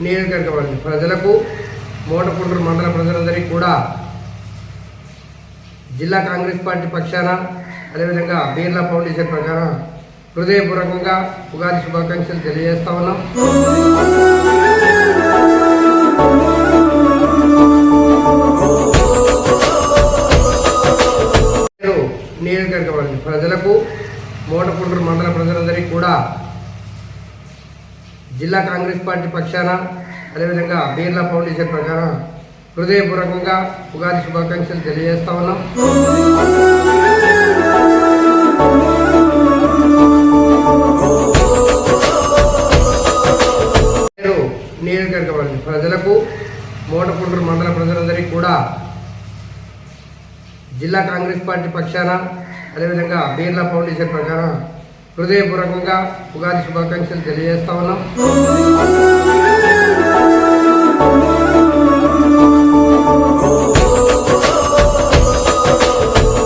నియోజకవర్గ ప్రజలకు మోటపుండ్రు మండల ప్రజలందరికీ కూడా జిల్లా కాంగ్రెస్ పార్టీ పక్షాన అదేవిధంగా బీర్లా ఫౌండేషన్ ప్రకారం హృదయపూర్వకంగా ఉగాది శుభాకాంక్షలు తెలియజేస్తా ఉన్నాం. నియోజకవర్గ ప్రజలకు మోటపుండ్రు మండల ప్రజలందరికీ కూడా జిల్లా కాంగ్రెస్ పార్టీ పక్షాన అదేవిధంగా బీర్లా ఫౌండేషన్ ప్రకారం హృదయపూర్వకంగా ఉగాది శుభాకాంక్షలు తెలియజేస్తా ఉన్నాం. నియోజకవర్గ ప్రజలకు మోటపుండ్రు మండల ప్రజలందరికీ కూడా జిల్లా కాంగ్రెస్ పార్టీ పక్షాన అదేవిధంగా బీర్లా ఫౌండేషన్ ప్రకారం హృదయపూర్వకంగా ఉగాది శుభాకాంక్షలు తెలియజేస్తా ఉన్నాం.